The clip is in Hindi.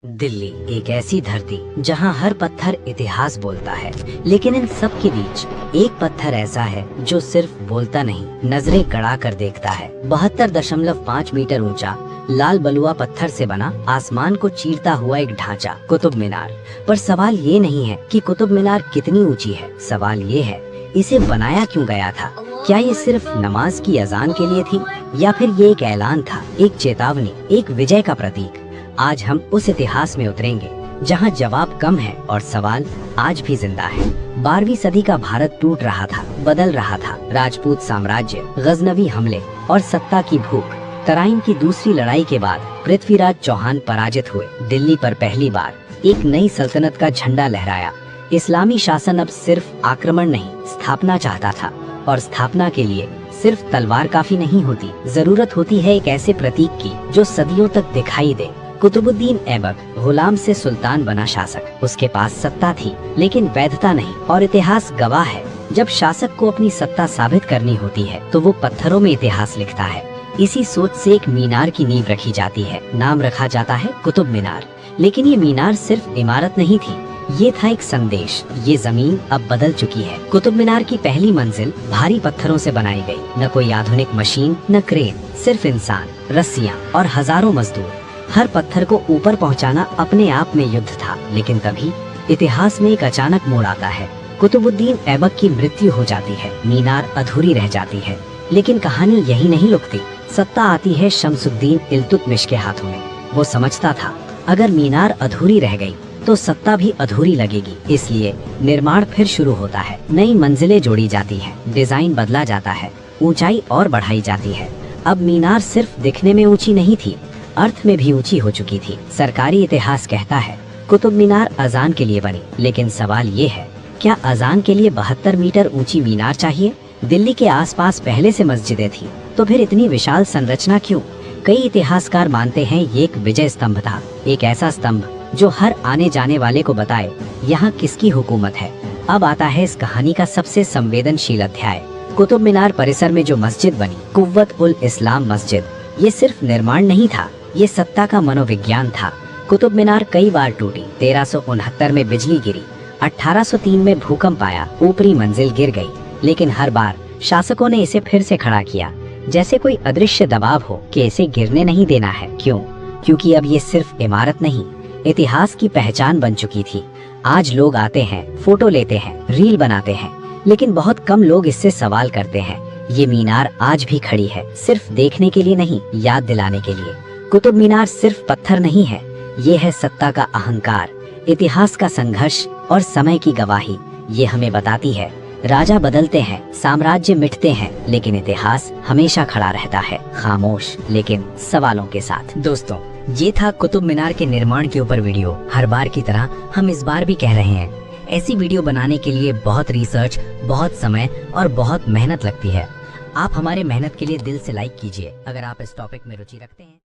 दिल्ली एक ऐसी धरती जहां हर पत्थर इतिहास बोलता है, लेकिन इन सब के बीच एक पत्थर ऐसा है जो सिर्फ बोलता नहीं, नजरें गड़ा कर देखता है। 72.5 मीटर ऊंचा लाल बलुआ पत्थर से बना आसमान को चीरता हुआ एक ढांचा, कुतुब मीनार। पर सवाल ये नहीं है कि कुतुब मीनार कितनी ऊंची है, सवाल ये है इसे बनाया क्यों गया था। क्या ये सिर्फ नमाज की अजान के लिए थी, या फिर ये एक ऐलान था, एक चेतावनी, एक विजय का प्रतीक। आज हम उस इतिहास में उतरेंगे जहां जवाब कम है और सवाल आज भी जिंदा है। 12वीं सदी का भारत टूट रहा था, बदल रहा था। राजपूत साम्राज्य, गजनवी हमले और सत्ता की भूख। तराइन की दूसरी लड़ाई के बाद पृथ्वीराज चौहान पराजित हुए। दिल्ली पर पहली बार एक नई सल्तनत का झंडा लहराया। इस्लामी शासन अब सिर्फ आक्रमण नहीं, स्थापना चाहता था, और स्थापना के लिए सिर्फ तलवार काफी नहीं होती, जरूरत होती है एक ऐसे प्रतीक की जो सदियों तक दिखाई दे। कुतुबुद्दीन ऐबक गुलाम से सुल्तान बना शासक। उसके पास सत्ता थी लेकिन वैधता नहीं, और इतिहास गवाह है जब शासक को अपनी सत्ता साबित करनी होती है तो वो पत्थरों में इतिहास लिखता है। इसी सोच से एक मीनार की नींव रखी जाती है, नाम रखा जाता है कुतुब मीनार। लेकिन ये मीनार सिर्फ इमारत नहीं थी, ये था एक संदेश। ये जमीन अब बदल चुकी है। कुतुब मीनार की पहली मंजिल भारी पत्थरों से बनाई गई। न कोई आधुनिक मशीन, न क्रेन, सिर्फ इंसान, रस्सियां और हजारों मजदूर। हर पत्थर को ऊपर पहुंचाना अपने आप में युद्ध था। लेकिन तभी इतिहास में एक अचानक मोड़ आता है। कुतुबुद्दीन ऐबक की मृत्यु हो जाती है, मीनार अधूरी रह जाती है। लेकिन कहानी यही नहीं रुकती। सत्ता आती है शमसुद्दीन इल्तुतमिश के हाथों में। वो समझता था अगर मीनार अधूरी रह गई तो सत्ता भी अधूरी लगेगी। इसलिए निर्माण फिर शुरू होता है। नई मंजिलें जोड़ी जाती हैं, डिजाइन बदला जाता है, ऊंचाई और बढ़ाई जाती है। अब मीनार सिर्फ दिखने में ऊंची नहीं थी, अर्थ में भी ऊंची हो चुकी थी। सरकारी इतिहास कहता है कुतुब मीनार अजान के लिए बनी, लेकिन सवाल ये है क्या अजान के लिए 72 मीटर ऊंची मीनार चाहिए? दिल्ली के आसपास पहले से मस्जिदें थी, तो फिर इतनी विशाल संरचना क्यों? कई इतिहासकार मानते हैं ये एक विजय स्तंभ था, एक ऐसा स्तंभ जो हर आने जाने वाले को बताए यहाँ किसकी हुकूमत है। अब आता है इस कहानी का सबसे संवेदनशील अध्याय। कुतुब मीनार परिसर में जो मस्जिद बनी, कुव्वत उल इस्लाम मस्जिद, ये सिर्फ निर्माण नहीं था, ये सत्ता का मनोविज्ञान था। कुतुब मीनार कई बार टूटी। 1369 में बिजली गिरी, 1803 में भूकंप आया, ऊपरी मंजिल गिर गई। लेकिन हर बार शासकों ने इसे फिर से खड़ा किया, जैसे कोई अदृश्य दबाव हो कि इसे गिरने नहीं देना है। क्यों? क्योंकि अब ये सिर्फ इमारत नहीं, इतिहास की पहचान बन चुकी थी। आज लोग आते हैं, फोटो लेते हैं, रील बनाते हैं, लेकिन बहुत कम लोग इससे सवाल करते हैं ये मीनार आज भी खड़ी है, सिर्फ देखने के लिए नहीं, याद दिलाने के लिए। कुतुब मीनार सिर्फ पत्थर नहीं है, ये है सत्ता का अहंकार, इतिहास का संघर्ष और समय की गवाही। ये हमें बताती है राजा बदलते हैं, साम्राज्य मिटते हैं, लेकिन इतिहास हमेशा खड़ा रहता है, खामोश लेकिन सवालों के साथ। दोस्तों, ये था कुतुब मीनार के निर्माण के ऊपर वीडियो। हर बार की तरह हम इस बार भी कह रहे हैं, ऐसी वीडियो बनाने के लिए बहुत रिसर्च, बहुत समय और बहुत मेहनत लगती है। आप हमारे मेहनत के लिए दिल से लाइक कीजिए अगर आप इस टॉपिक में रुचि रखते हैं।